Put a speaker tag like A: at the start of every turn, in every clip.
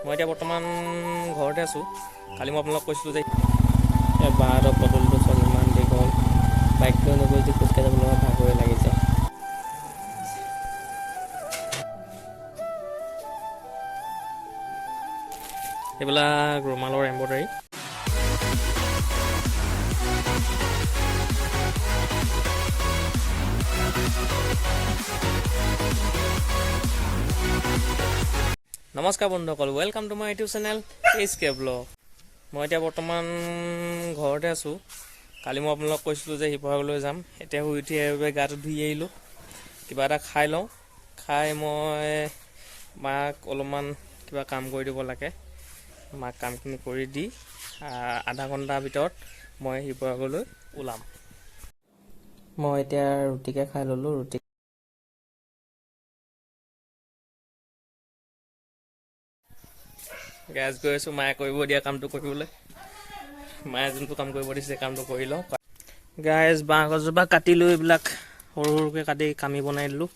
A: মই এতিয়া বৰ্তমান ঘৰতে আছোঁ। কালি মই আপোনালোকক কৈছিলোঁ যে বাহঁতৰ পদূলিটো চব ইমান দীঘল, বাইক লৈ নগৈ যদি খোজকাঢ়ি যাব লগা ভাগৰে লাগি যায়। এইবিলাক ৰুমালৰ এম্ব্ৰইডাৰী। নমস্কাৰ বন্ধুসকল, welcome to my YouTube channel SK blog. মই এতিয়া বৰ্তমান ঘৰতে আছোঁ। কালি মই আপোনালোকক কৈছিলোঁ যে শিৱসাগৰলৈ যাম। এতিয়া শুই উঠি এইবাবে গাটো ধুই আহিলোঁ, কিবা এটা খাই লওঁ। খাই মই মাক অলপমান কিবা কাম কৰি দিব লাগে, মাক কামখিনি কৰি দি আধা ঘণ্টাৰ ভিতৰত মই শিৱসাগৰলৈ ওলাম। মই এতিয়া ৰুটিকে খাই ল'লোঁ। ৰুটি গেছ গৈ আছোঁ মায়ে কৰিব দিয়া কামটো কৰিবলৈ। মায়ে যোনটো কাম কৰিব দিছে কামটো কৰি লওঁ। গাইজ বাঁহ গছজোপা কাটি লৈ এইবিলাক সৰু সৰুকৈ কাটি কামি বনাই দিলোঁ।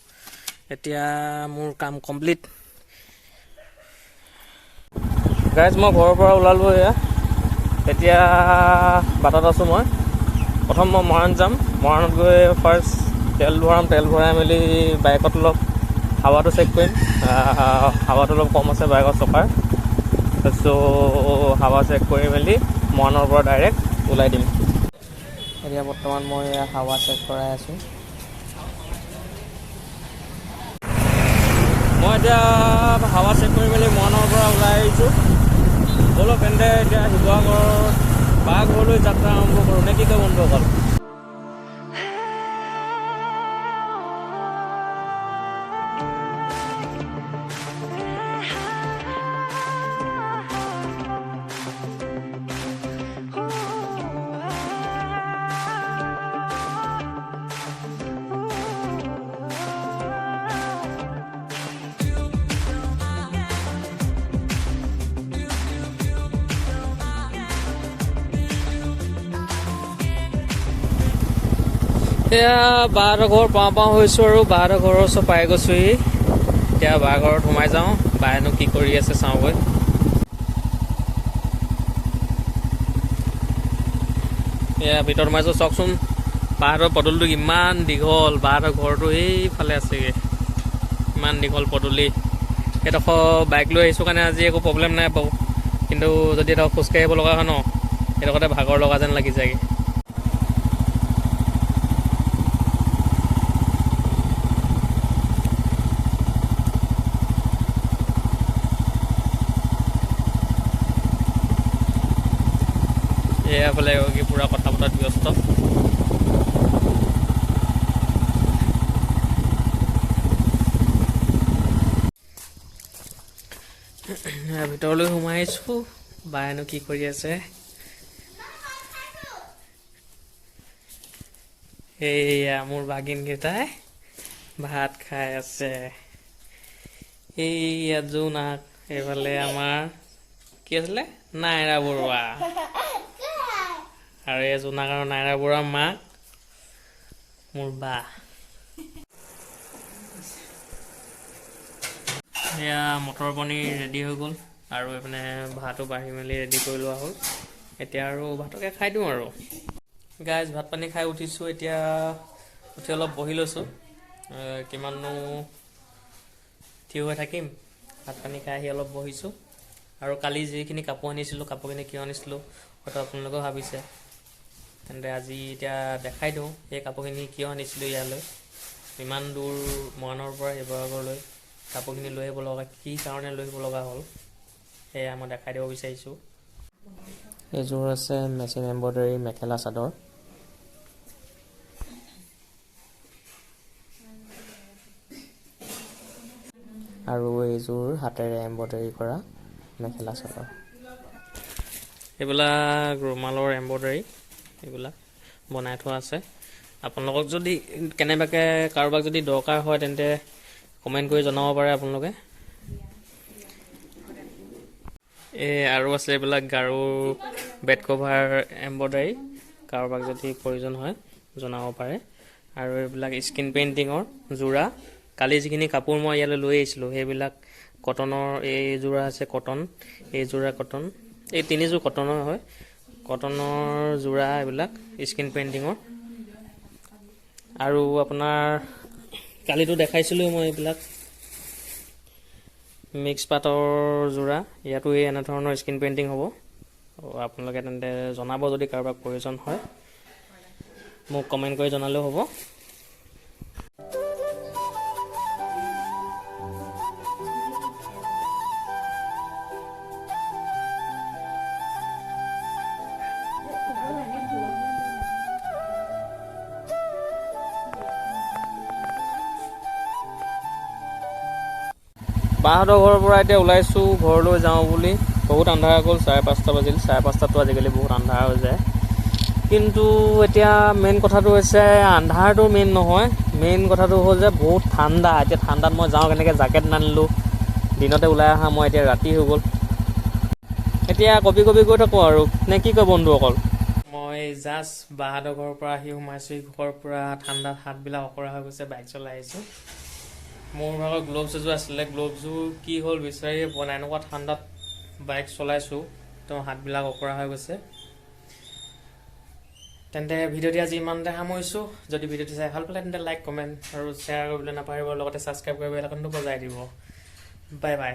A: এতিয়া মোৰ কাম কমপ্লিট। গাইজ মই ঘৰৰ পৰা ওলালোঁ এয়া। এতিয়া বাটত আছোঁ মই। প্ৰথম মই মৰাণ যাম। মৰাণত গৈ ফাৰ্ষ্ট তেল ভৰাম। তেল ভৰাই মেলি বাইকত অলপ হাৱাটো চেক কৰিম। হাৱাটো অলপ কম আছে বাইকৰ চকাৰ। চ' হাৱা চেক কৰি মেলি মৰাণৰ পৰা ডাইৰেক্ট ওলাই দিম। এতিয়া বৰ্তমান মই হাৱা চেক কৰাই আছোঁ। মই এতিয়া হাৱা চেক কৰি মেলি মৰাণৰ পৰা ওলাই আহিছোঁ। ব'লক তেন্তে এতিয়া শিৱসাগৰ বাঘৰলৈ যাত্ৰা আৰম্ভ কৰোঁ নে কি কয় বন্ধুসকল? এতিয়া বাহঁতৰ ঘৰ পাওঁ হৈছোঁ আৰু বাহঁতৰ ঘৰৰ ওচৰ পাই গৈছোঁহি। এতিয়া বাৰ ঘৰত সোমাই যাওঁ, বায়েনো কি কৰি আছে চাওঁগৈ। এয়া ভিতৰত সোমাইছোঁ, চাওকচোন বাহঁতৰ পদূলিটো ইমান দীঘল। বাহঁতৰ ঘৰটো এইফালে আছেগৈ, ইমান দীঘল পদূলি। এডোখৰ বাইক লৈ আহিছোঁ কাৰণে আজি একো প্ৰব্লেম নাই বাৰু, কিন্তু যদি এডোখৰ খোজকাঢ়ি আহিব লগা হয় ন, এডোখৰতে ভাগৰ লগা যেন লাগি যায়গৈ। এয়াফালে কি পূৰা কথা পতাত ব্যস্ত। ভিতৰলৈ সোমাই আহিছোঁ, বায়েনো কি কৰি আছে। এইয়া মোৰ ভাগিনকেইটাই ভাত খাই আছে। এইয়া জোনাক, এইফালে আমাৰ কি আছিলে নাইৰা বৰুৱা, আৰু এই জোনাক আৰু নাইৰা বৰুৱাৰ মাক মোৰ বা। এয়া মটৰ পনীৰ ৰেডি হৈ গ'ল, আৰু এইপিনে ভাতো বাঢ়ি মেলি ৰেডি কৰি লোৱা হ'ল। এতিয়া আৰু ভাতকে খাই দিওঁ আৰু। গাইজ ভাত পানী খাই উঠিছোঁ। এতিয়া উঠি অলপ বহি লৈছোঁ, কিমাননো থিয় হৈ থাকিম। ভাত পানী খাই আহি অলপ বহিছোঁ। আৰু কালি যিখিনি কাপোৰ আনিছিলোঁ, কাপোৰখিনি কিয় আনিছিলোঁ হয়তো আপোনালোকেও ভাবিছে, তেন্তে আজি এতিয়া দেখাই দিওঁ সেই কাপোৰখিনি কিয় আনিছিলোঁ ইয়ালৈ। ইমান দূৰ মৰাণৰ পৰা শিৱসাগৰলৈ কাপোৰখিনি লৈ আহিব লগা, কি কাৰণে লৈ আহিব লগা হ'ল সেয়া মই দেখাই দিব বিচাৰিছোঁ। এইযোৰ আছে মেচিন এম্ব্ৰইডাৰী মেখেলা চাদৰ। আৰু এইযোৰ হাতেৰে এম্ব্ৰইডাৰী কৰা মেখেলা চাদৰ। এইবিলাক ৰুমালৰ এম্ব্ৰইডাৰী, এইবিলাক বনাই থোৱা আছে। আপোনালোকক যদি কেনেবাকৈ কাৰোবাক যদি দৰকাৰ হয় তেন্তে কমেণ্ট কৰি জনাব পাৰে আপোনালোকে। আৰু আছে এইবিলাক গাৰু বেড কভাৰ এম্ব্ৰইডাৰী, কাৰোবাক যদি প্ৰয়োজন হয় জনাব পাৰে। আৰু এইবিলাক স্ক্ৰীণ পেইণ্টিঙৰ যোৰা। কালি যিখিনি কাপোৰ মই ইয়ালৈ লৈ আহিছিলোঁ সেইবিলাক কটনৰ এইযোৰা আছে কটন, এইযোৰা কটন, এই তিনিযোৰ কটনৰ হয়, কটনৰ যোৰা এইবিলাক স্ক্ৰীন পেইণ্টিঙৰ। আৰু আপোনাৰ কালিতো দেখাইছিলোঁ মই এইবিলাক মিক্স পাটৰ যোৰা, ইয়াতো এই এনেধৰণৰ স্ক্ৰীন পেইণ্টিং হ'ব। আপোনালোকে তেন্তে জনাব যদি কাৰোবাক প্ৰয়োজন হয়, মোক কমেণ্ট কৰি জনালেও হ'ব। বাহঁতৰ ঘৰৰ পৰা এতিয়া ওলাইছোঁ ঘৰলৈ যাওঁ বুলি। বহুত আন্ধাৰ গ'ল, 5:30 বাজিল। 5:30তো আজিকালি বহুত আন্ধাৰ হৈ যায়। কিন্তু এতিয়া মেইন কথাটো হৈছে আন্ধাৰটো মেইন নহয়, মেইন কথাটো হ'ল যে বহুত ঠাণ্ডা। এতিয়া ঠাণ্ডাত মই যাওঁ কেনেকৈ, জেকেট নানিলোঁ, দিনতে ওলাই অহা, মই এতিয়া ৰাতি হৈ গ'ল। এতিয়া কপি গৈ থাকোঁ আৰু, নে কি কয় বন্ধুসকল? মই জাষ্ট বাহঁতৰ ঘৰৰ পৰা আহি সোমাইছোঁ। ঘৰৰ পৰা ঠাণ্ডাত হাতবিলাক অকৰা হৈ গৈছে, বাইক চলাই আহিছোঁ। মোৰ ভাগৰ গ্ল'ভছ এযোৰ আছিলে, গ্ল'ভছযোৰ কি হ'ল বিচাৰিয়ে পোৱা নাই। এনেকুৱা ঠাণ্ডাত বাইক চলাইছোঁ, তো হাতবিলাক অকৰা হৈ গৈছে। তেন্তে ভিডিঅ'টি আজি ইমানতে সামৰিছোঁ। যদি ভিডিঅ'টি চাই ভাল পালে তেন্তে লাইক, কমেণ্ট আৰু শ্বেয়াৰ কৰিবলৈ নাপাহৰিব। লগতে ছাবস্ক্ৰাইব কৰি বেল আইকনটো বজাই দিব। Bye bye.